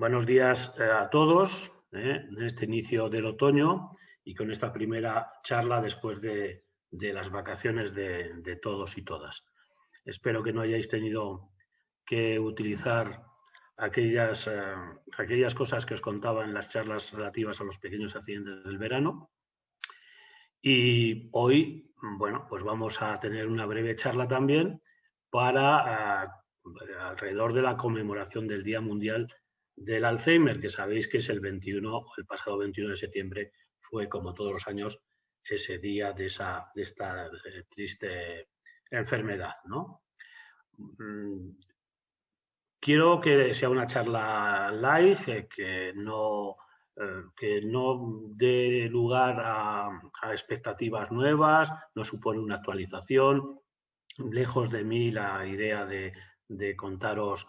Buenos días a todos en este inicio del otoño y con esta primera charla después de las vacaciones de todos y todas. Espero que no hayáis tenido que utilizar aquellas cosas que os contaba en las charlas relativas a los pequeños accidentes del verano. Y hoy, bueno, pues vamos a tener una breve charla también alrededor de la conmemoración del Día Mundial del Alzheimer, que sabéis que es el pasado 21 de septiembre fue, como todos los años, ese día de esta triste enfermedad, ¿no? Quiero que sea una charla live, que no dé lugar a expectativas nuevas, no supone una actualización. Lejos de mí la idea de contaros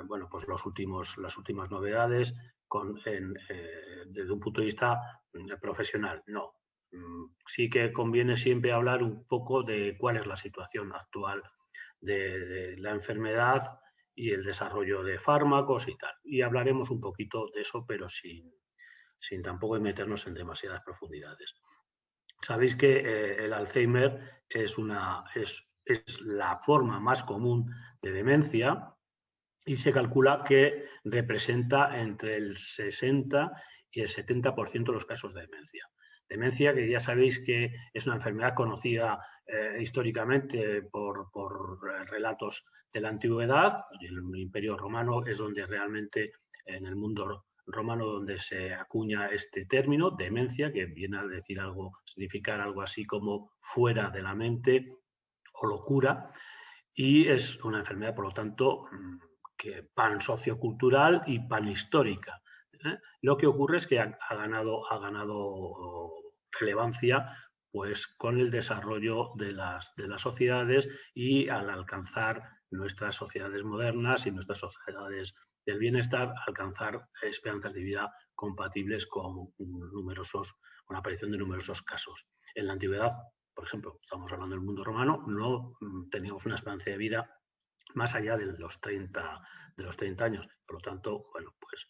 bueno, pues las últimas novedades desde un punto de vista profesional. No. Sí que conviene siempre hablar un poco de cuál es la situación actual de la enfermedad y el desarrollo de fármacos y tal. Y hablaremos un poquito de eso, pero sin tampoco meternos en demasiadas profundidades. Sabéis que el Alzheimer es la forma más común de demencia y se calcula que representa entre el 60 y el 70% de los casos de demencia. Demencia que ya sabéis que es una enfermedad conocida históricamente por relatos de la antigüedad. El Imperio Romano es donde realmente, en el mundo romano, donde se acuña este término, demencia, que viene a decir significar algo así como fuera de la mente o locura, y es una enfermedad, por lo tanto, que pan sociocultural y pan histórica. Lo que ocurre es que ha ganado relevancia pues, con el desarrollo de las sociedades y al alcanzar nuestras sociedades modernas y nuestras sociedades del bienestar, alcanzar esperanzas de vida compatibles con la aparición de numerosos casos. En la antigüedad, por ejemplo, estamos hablando del mundo romano, no teníamos una esperanza de vida más allá de los 30 años. Por lo tanto, bueno, pues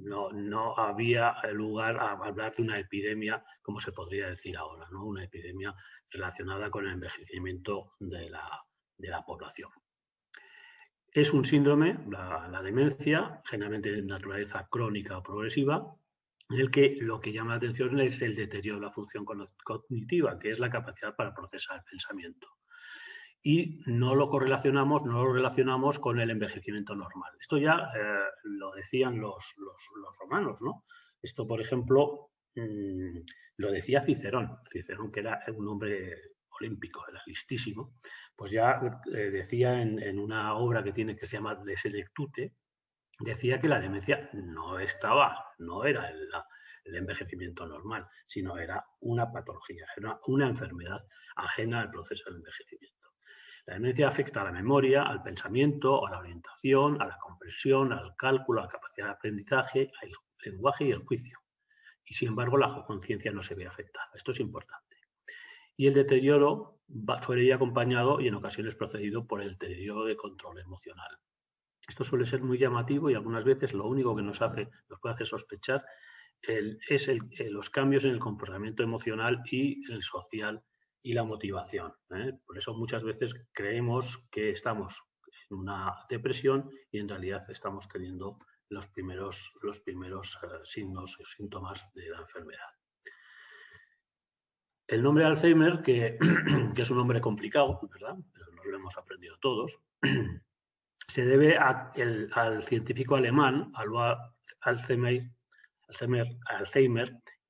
no había lugar a hablar de una epidemia, como se podría decir ahora, ¿no? Una epidemia relacionada con el envejecimiento de la población. Es un síndrome, la demencia, generalmente de naturaleza crónica o progresiva, en el que lo que llama la atención es el deterioro de la función cognitiva, que es la capacidad para procesar el pensamiento. Y no lo relacionamos con el envejecimiento normal. Esto ya lo decían los romanos, ¿no? Esto, por ejemplo, lo decía Cicerón, que era un hombre olímpico, era listísimo, pues ya decía en una obra que se llama De Selectute, decía que la demencia no era el envejecimiento normal, sino era una patología, era una enfermedad ajena al proceso del envejecimiento. La demencia afecta a la memoria, al pensamiento, a la orientación, a la comprensión, al cálculo, a la capacidad de aprendizaje, al lenguaje y al juicio. Y sin embargo, la conciencia no se ve afectada. Esto es importante. Y el deterioro suele ir acompañado y en ocasiones precedido por el deterioro de control emocional. Esto suele ser muy llamativo y algunas veces lo único que nos puede hacer sospechar es los cambios en el comportamiento emocional y el social y la motivación. Por eso muchas veces creemos que estamos en una depresión y en realidad estamos teniendo los primeros signos o síntomas de la enfermedad. El nombre Alzheimer, que es un nombre complicado, ¿verdad? Pero nos lo hemos aprendido todos, se debe al científico alemán Alzheimer,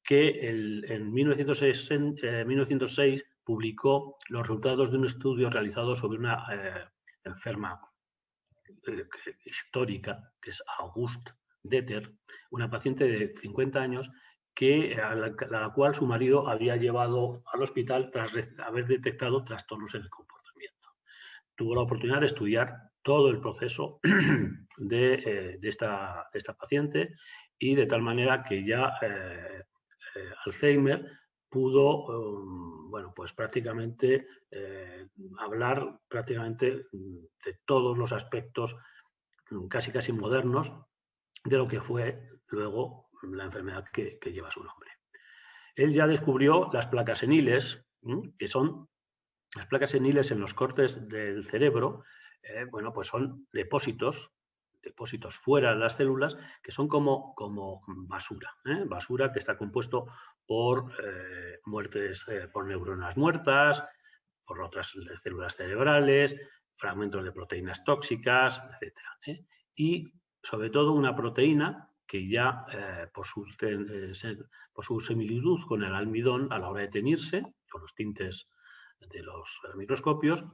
que en 1906 publicó los resultados de un estudio realizado sobre una enferma histórica, que es Auguste Deter, una paciente de 50 años a la cual su marido había llevado al hospital tras haber detectado trastornos en el comportamiento. Tuvo la oportunidad de estudiar todo el proceso de esta paciente y de tal manera que ya Alzheimer pudo, bueno, pues prácticamente hablar prácticamente de todos los aspectos casi modernos de lo que fue luego la enfermedad que lleva su nombre. Él ya descubrió las placas seniles, que son las placas seniles en los cortes del cerebro, bueno, pues son depósitos fuera de las células que son como basura, basura que está compuesto por muertes, por neuronas muertas, por otras células cerebrales, fragmentos de proteínas tóxicas, etc. Y sobre todo una proteína que ya por su similitud con el almidón a la hora de teñirse, con los tintes de los microscopios,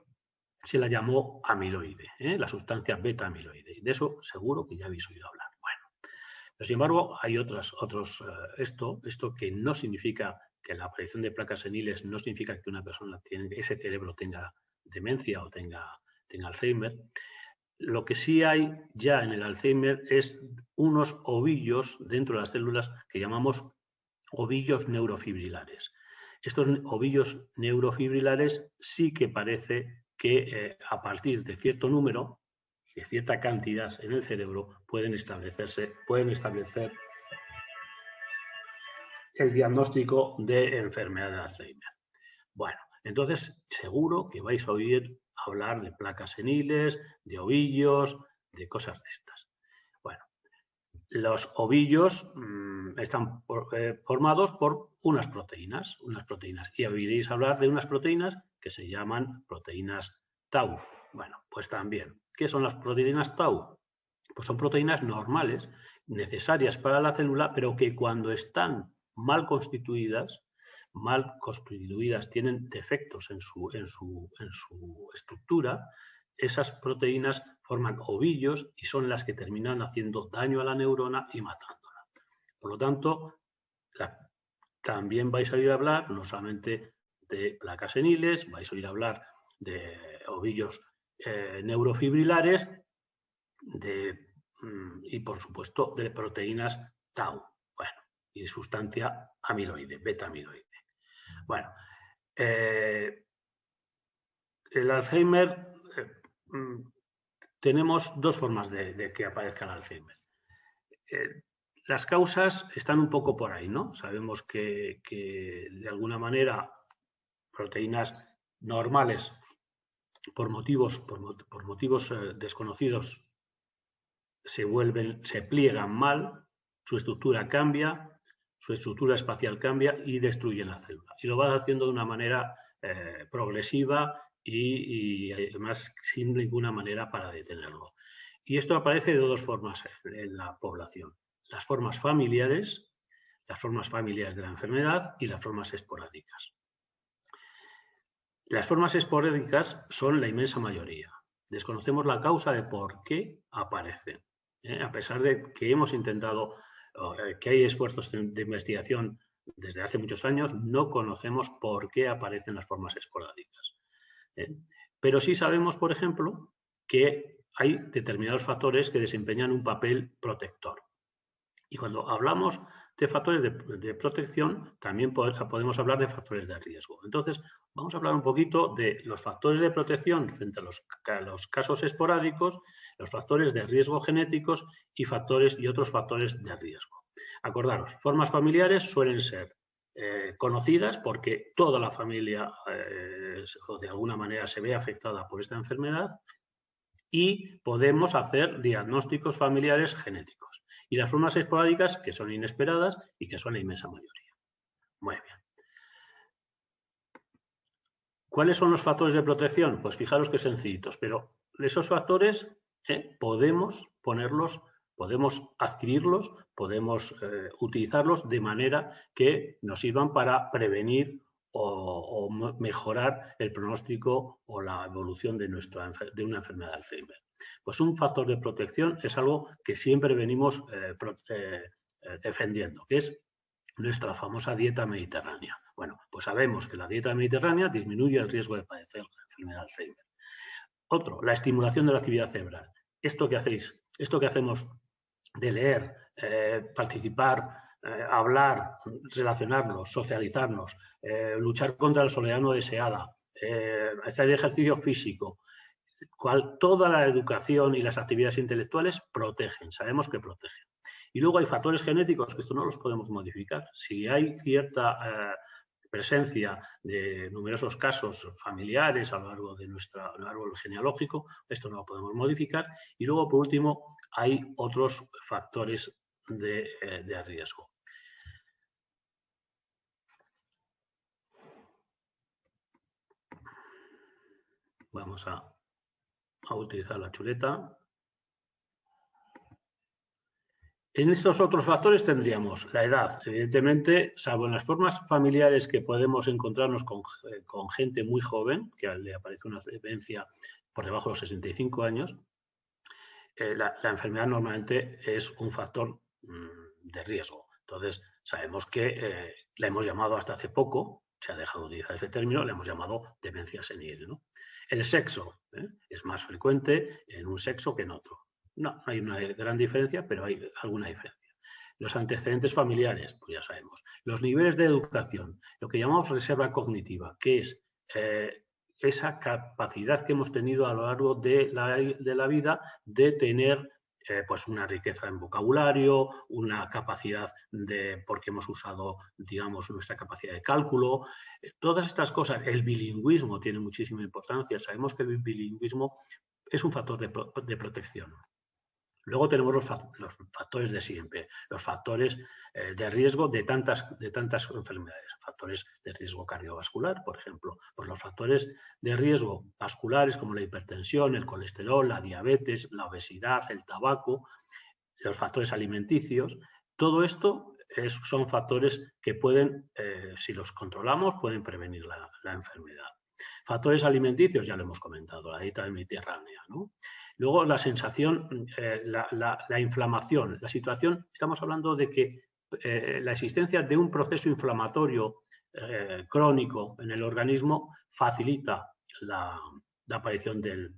se la llamó amiloide, la sustancia beta-amiloide. De eso seguro que ya habéis oído hablar. Bueno, pero sin embargo hay esto que no significa que la aparición de placas seniles no significa que una persona ese cerebro tenga demencia o tenga Alzheimer. Lo que sí hay ya en el Alzheimer es unos ovillos dentro de las células que llamamos ovillos neurofibrilares. Estos ovillos neurofibrilares sí que parece que a partir de cierto número, de cierta cantidad en el cerebro, pueden establecer el diagnóstico de enfermedad de Alzheimer. Bueno, entonces seguro que vais a oír hablar de placas seniles, de ovillos, de cosas de estas. Bueno, los ovillos están formados por unas proteínas, y oiréis hablar de unas proteínas que se llaman proteínas tau. Bueno, pues también, ¿qué son las proteínas tau? Pues son proteínas normales, necesarias para la célula, pero que cuando están mal constituidas, tienen defectos en su estructura, esas proteínas forman ovillos y son las que terminan haciendo daño a la neurona y matándola. Por lo tanto, también vais a oír hablar no solamente de placas seniles, vais a oír hablar de ovillos neurofibrilares y, por supuesto, de proteínas tau, bueno, y sustancia amiloide, beta-amiloide. Bueno, el Alzheimer, tenemos dos formas de que aparezca el Alzheimer. Las causas están un poco por ahí, ¿no? Sabemos que de alguna manera proteínas normales por motivos desconocidos se pliegan mal, su estructura cambia, su estructura espacial cambia y destruye la célula. Y lo va haciendo de una manera progresiva y además sin ninguna manera para detenerlo. Y esto aparece de dos formas en la población. Las formas familiares de la enfermedad y las formas esporádicas. Las formas esporádicas son la inmensa mayoría. Desconocemos la causa de por qué aparecen. A pesar de que hemos intentado, que hay esfuerzos de investigación desde hace muchos años, no conocemos por qué aparecen las formas esporádicas. Pero sí sabemos, por ejemplo, que hay determinados factores que desempeñan un papel protector. Y cuando hablamos de factores de protección, también podemos hablar de factores de riesgo. Entonces, vamos a hablar un poquito de los factores de protección frente a los casos esporádicos, los factores de riesgo genéticos y otros factores de riesgo. Acordaros, formas familiares suelen ser conocidas porque toda la familia de alguna manera se ve afectada por esta enfermedad y podemos hacer diagnósticos familiares genéticos. Y las formas esporádicas que son inesperadas y que son la inmensa mayoría. Muy bien. ¿Cuáles son los factores de protección? Pues fijaros qué sencillitos, pero esos factores podemos ponerlos, podemos adquirirlos, podemos utilizarlos de manera que nos sirvan para prevenir o mejorar el pronóstico o la evolución de una enfermedad de Alzheimer. Pues un factor de protección es algo que siempre venimos defendiendo, que es nuestra famosa dieta mediterránea. Bueno, pues sabemos que la dieta mediterránea disminuye el riesgo de padecer la enfermedad de Alzheimer. Otro, la estimulación de la actividad cerebral. Esto que hacemos de leer, participar, hablar, relacionarnos, socializarnos, luchar contra la soledad no deseada, hacer ejercicio físico, toda la educación y las actividades intelectuales protegen, sabemos que protegen. Y luego hay factores genéticos que esto no los podemos modificar. Si hay cierta presencia de numerosos casos familiares a lo largo de nuestro árbol genealógico, esto no lo podemos modificar. Y luego, por último, hay otros factores de riesgo. Vamos a utilizar la chuleta. En estos otros factores tendríamos la edad, evidentemente, salvo en las formas familiares que podemos encontrarnos con gente muy joven, que le aparece una demencia por debajo de los 65 años, la enfermedad normalmente es un factor de riesgo. Entonces, sabemos que la hemos llamado hasta hace poco, se ha dejado de utilizar ese término, la hemos llamado demencia senil, ¿no? El sexo es más frecuente en un sexo que en otro. No hay una gran diferencia, pero hay alguna diferencia. Los antecedentes familiares, pues ya sabemos. Los niveles de educación, lo que llamamos reserva cognitiva, que es esa capacidad que hemos tenido a lo largo de la vida de tener pues una riqueza en vocabulario, una capacidad porque hemos usado, digamos, nuestra capacidad de cálculo. Todas estas cosas, el bilingüismo tiene muchísima importancia. Sabemos que el bilingüismo es un factor de protección. Luego tenemos los factores de siempre, los factores de riesgo de tantas enfermedades, factores de riesgo cardiovascular, por ejemplo, pues los factores de riesgo vasculares como la hipertensión, el colesterol, la diabetes, la obesidad, el tabaco, los factores alimenticios, todo esto son factores que pueden, si los controlamos, pueden prevenir la enfermedad. Factores alimenticios, ya lo hemos comentado, la dieta mediterránea, ¿no? Luego la sensación, la inflamación, la situación, estamos hablando de que la existencia de un proceso inflamatorio crónico en el organismo facilita la aparición del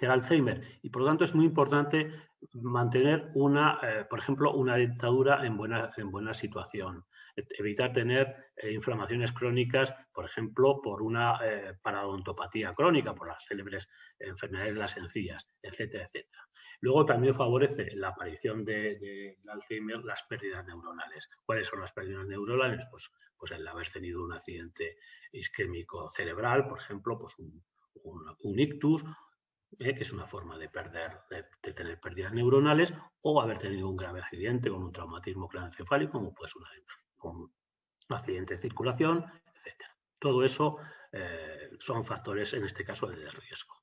Alzheimer y por lo tanto es muy importante mantener por ejemplo, una dentadura en buena situación. Evitar tener inflamaciones crónicas, por ejemplo, por una parodontopatía crónica, por las célebres enfermedades de las encías, etcétera, etcétera. Luego también favorece la aparición del Alzheimer las pérdidas neuronales. ¿Cuáles son las pérdidas neuronales? Pues el haber tenido un accidente isquémico cerebral, por ejemplo, pues un ictus, que es una forma de tener pérdidas neuronales, o haber tenido un grave accidente con un traumatismo craneoencefálico, como puede ser un accidente de circulación, etc. Todo eso son factores, en este caso, de riesgo.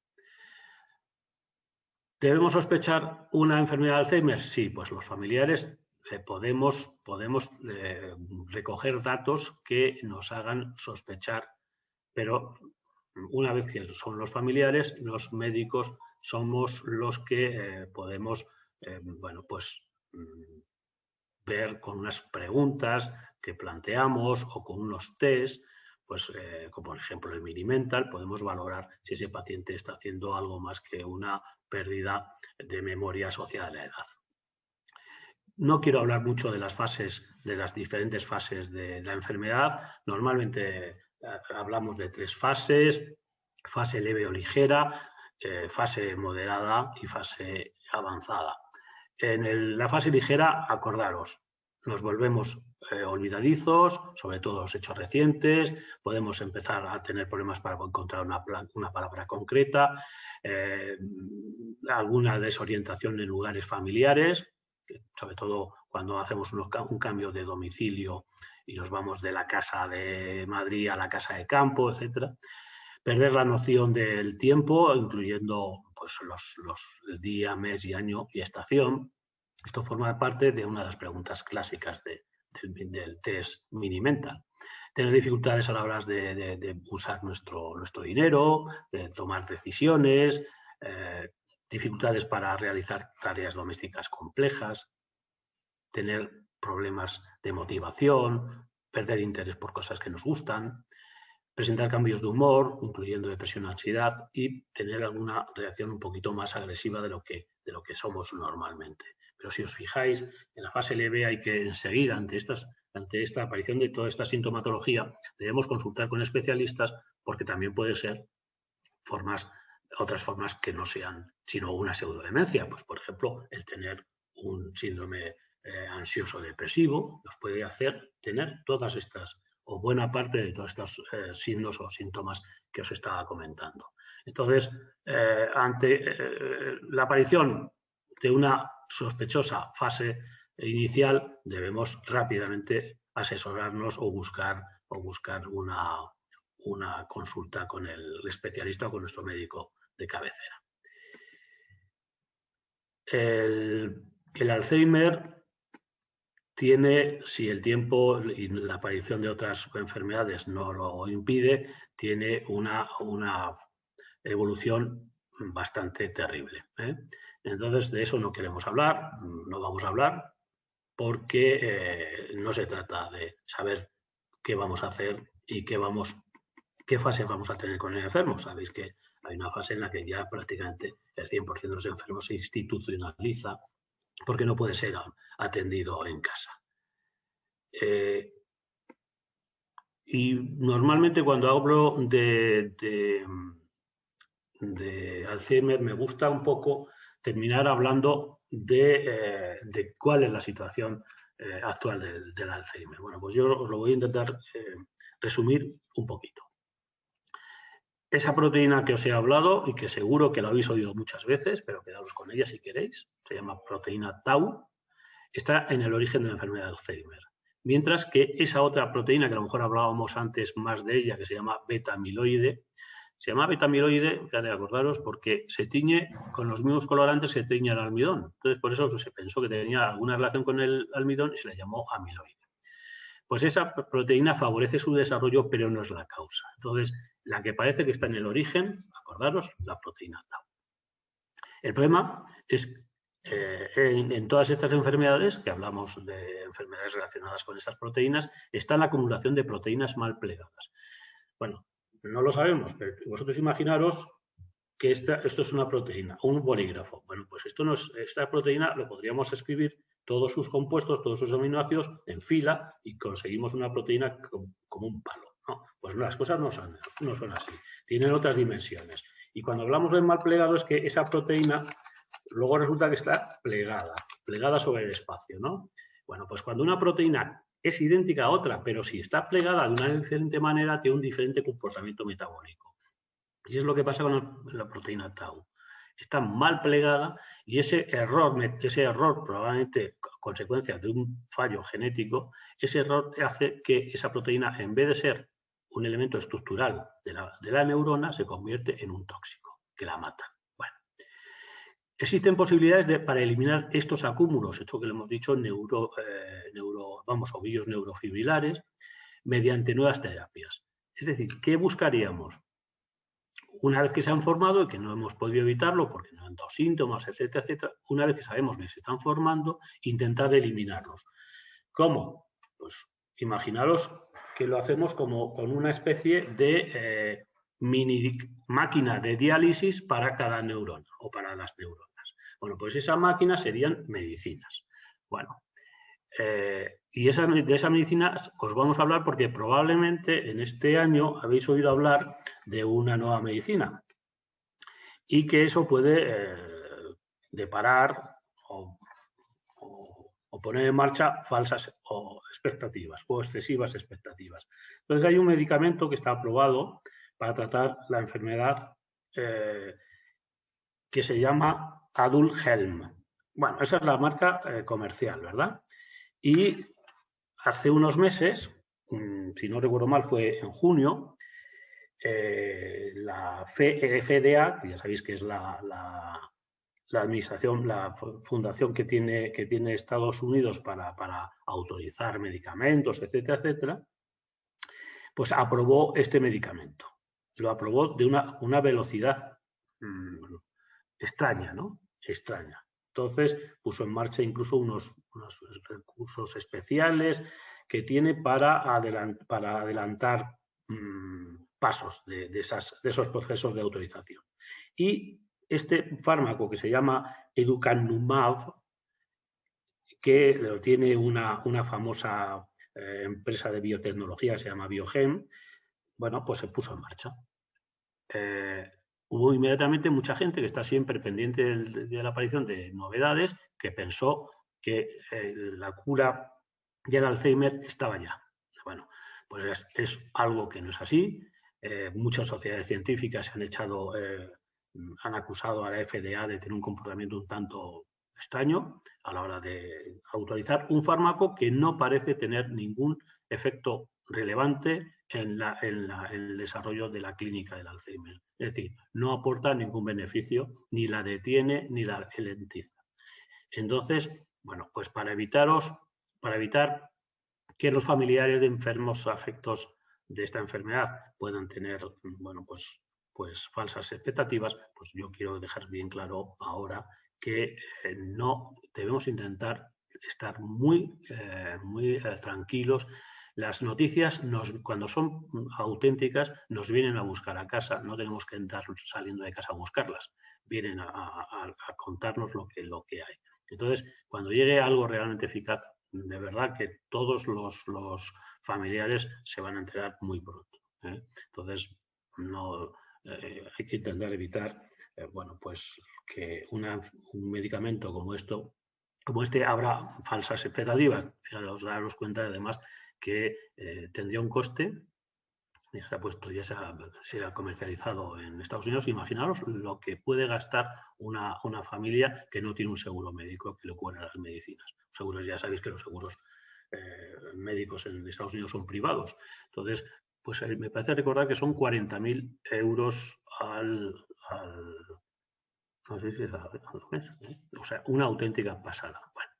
¿Debemos sospechar una enfermedad de Alzheimer? Sí, pues los familiares podemos recoger datos que nos hagan sospechar, pero una vez que son los familiares, los médicos somos los que podemos ver con unas preguntas que planteamos o con unos test, pues como por ejemplo el Mini-Mental, podemos valorar si ese paciente está haciendo algo más que una pérdida de memoria asociada a la edad. No quiero hablar mucho de las diferentes fases de la enfermedad. Normalmente hablamos de 3 fases: fase leve o ligera, fase moderada y fase avanzada. En la fase ligera, acordaros, nos volvemos olvidadizos, sobre todo los hechos recientes, podemos empezar a tener problemas para encontrar una palabra concreta, alguna desorientación en lugares familiares, sobre todo cuando hacemos un cambio de domicilio y nos vamos de la casa de Madrid a la casa de campo, etc. Perder la noción del tiempo, incluyendo pues, el día, mes y año y estación. Esto forma parte de una de las preguntas clásicas del test Mini-Mental. Tener dificultades a la hora de usar nuestro dinero, de tomar decisiones, dificultades para realizar tareas domésticas complejas, tener problemas de motivación, perder interés por cosas que nos gustan, presentar cambios de humor, incluyendo depresión o ansiedad, y tener alguna reacción un poquito más agresiva de lo que somos normalmente. Pero si os fijáis, en la fase leve hay que enseguida, ante esta aparición de toda esta sintomatología, debemos consultar con especialistas porque también puede ser formas otras formas que no sean sino una pseudodemencia. Pues, por ejemplo, el tener un síndrome ansioso depresivo nos puede hacer tener todas estas, o buena parte de todos estos signos o síntomas que os estaba comentando. Entonces, ante la aparición de una sospechosa fase inicial, debemos rápidamente asesorarnos o buscar una consulta con el especialista o con nuestro médico de cabecera. El Alzheimer tiene, si el tiempo y la aparición de otras enfermedades no lo impide, tiene una evolución bastante terrible, ¿eh? Entonces, de eso no queremos hablar, no vamos a hablar, porque no se trata de saber qué vamos a hacer y qué fase vamos a tener con el enfermo. Sabéis que hay una fase en la que ya prácticamente el 100% de los enfermos se institucionaliza porque no puede ser atendido en casa. Y normalmente cuando hablo de Alzheimer me gusta un poco terminar hablando de cuál es la situación actual del Alzheimer. Bueno, pues yo os lo voy a intentar resumir un poquito. Esa proteína que os he hablado y que seguro que la habéis oído muchas veces, pero quedaros con ella si queréis, se llama proteína tau, está en el origen de la enfermedad de Alzheimer. Mientras que esa otra proteína, que a lo mejor hablábamos antes más de ella, que se llama beta-amiloide, de acordaros, porque se tiñe con los mismos colorantes que se tiñe el almidón. Entonces, por eso se pensó que tenía alguna relación con el almidón y se le llamó amiloide. Pues esa proteína favorece su desarrollo, pero no es la causa. Entonces, la que parece que está en el origen, acordaros, la proteína tau. El problema es en todas estas enfermedades, que hablamos de enfermedades relacionadas con estas proteínas, está la acumulación de proteínas mal plegadas. Bueno, no lo sabemos, pero vosotros imaginaros que esto es una proteína, un bolígrafo. Bueno, pues esta proteína lo podríamos escribir todos sus compuestos, todos sus aminoácidos en fila y conseguimos una proteína como un palo, ¿no? Pues las cosas no son así, tienen otras dimensiones. Y cuando hablamos de mal plegado es que esa proteína luego resulta que está plegada sobre el espacio, ¿no? Bueno, pues cuando una proteína es idéntica a otra, pero si está plegada de una diferente manera, tiene un diferente comportamiento metabólico. Y es lo que pasa con la proteína tau. Está mal plegada y ese error probablemente consecuencia de un fallo genético, ese error hace que esa proteína, en vez de ser un elemento estructural de la neurona, se convierte en un tóxico que la mata. Bueno, existen posibilidades para eliminar estos acúmulos, esto que le hemos dicho, ovillos neurofibrilares, mediante nuevas terapias. Es decir, ¿qué buscaríamos? Una vez que se han formado y que no hemos podido evitarlo porque no han dado síntomas, etcétera, etcétera, una vez que sabemos que se están formando, intentar eliminarlos. ¿Cómo? Pues imaginaros que lo hacemos como con una especie de mini máquina de diálisis para cada neurona o para las neuronas. Bueno, pues esa máquina serían medicinas. Bueno, y de esa medicina os vamos a hablar porque probablemente en este año habéis oído hablar de una nueva medicina y que eso puede deparar o poner en marcha falsas expectativas o excesivas expectativas. Entonces hay un medicamento que está aprobado para tratar la enfermedad que se llama Adulhelm. Bueno, esa es la marca comercial, ¿verdad? Y hace unos meses, si no recuerdo mal, fue en junio, la FDA, que ya sabéis que es la administración, la fundación que tiene Estados Unidos para autorizar medicamentos, etcétera, etcétera, pues aprobó este medicamento. Lo aprobó de una velocidad extraña, ¿no? Extraña. Entonces puso en marcha incluso unos recursos especiales que tiene para adelantar pasos de esos procesos de autorización. Y este fármaco que se llama Educanumab, que lo tiene una famosa empresa de biotecnología, se llama Biogen, bueno, pues se puso en marcha. hubo inmediatamente mucha gente que está siempre pendiente de la aparición de novedades, que pensó que la cura del Alzheimer estaba ya. Bueno, pues es algo que no es así. Muchas sociedades científicas han acusado a la FDA de tener un comportamiento un tanto extraño a la hora de autorizar un fármaco que no parece tener ningún efecto relevante en el desarrollo de la clínica del Alzheimer. Es decir, no aporta ningún beneficio, ni la detiene ni la ralentiza. Entonces, bueno, pues para evitar que los familiares de enfermos afectos de esta enfermedad puedan tener, bueno, pues falsas expectativas, pues yo quiero dejar bien claro ahora que no debemos intentar estar muy tranquilos. Las noticias, cuando son auténticas, nos vienen a buscar a casa, no tenemos que entrar saliendo de casa a buscarlas, vienen a contarnos lo que hay. Entonces, cuando llegue algo realmente eficaz, de verdad que todos los familiares se van a enterar muy pronto, ¿eh? Entonces, no, hay que intentar evitar, bueno, pues que un medicamento como este abra falsas expectativas. Fijaros, daros cuenta además que tendría un coste. Ya se ha comercializado en Estados Unidos. Imaginaros lo que puede gastar una familia que no tiene un seguro médico que le cubra las medicinas. Seguros, ya sabéis que los seguros médicos en Estados Unidos son privados. Entonces, pues me parece recordar que son 40.000 euros no sé si es al mes, ¿eh? O sea, una auténtica pasada. Bueno,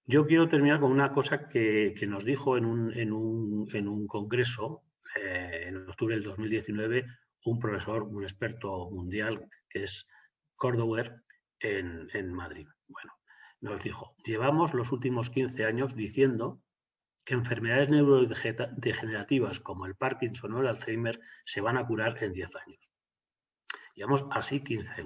yo quiero terminar con una cosa que nos dijo en un congreso en octubre del 2019 un profesor, un experto mundial, que es Cordover, en Madrid. Bueno, nos dijo, llevamos los últimos 15 años diciendo que enfermedades neurodegenerativas como el Parkinson o el Alzheimer se van a curar en 10 años. Llevamos así 15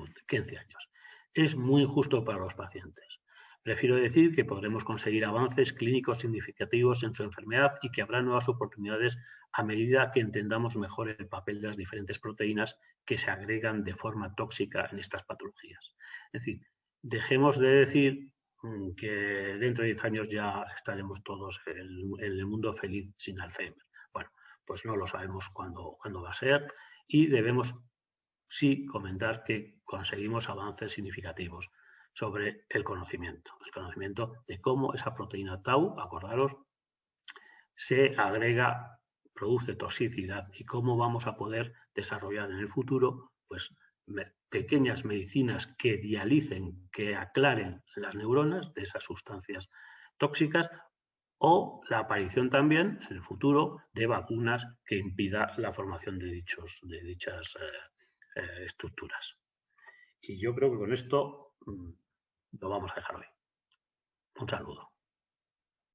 años. Es muy injusto para los pacientes. Prefiero decir que podremos conseguir avances clínicos significativos en su enfermedad y que habrá nuevas oportunidades a medida que entendamos mejor el papel de las diferentes proteínas que se agregan de forma tóxica en estas patologías. Es decir, dejemos de decir que dentro de 10 años ya estaremos todos en el mundo feliz sin Alzheimer. Bueno, pues no lo sabemos cuándo va a ser y debemos sí comentar que conseguimos avances significativos sobre el conocimiento de cómo esa proteína tau, acordaros, se agrega, produce toxicidad y cómo vamos a poder desarrollar en el futuro pues, pequeñas medicinas que dialicen, que aclaren las neuronas de esas sustancias tóxicas o la aparición también en el futuro de vacunas que impida la formación de dichas estructuras. Y yo creo que con esto lo vamos a dejar hoy. Un saludo.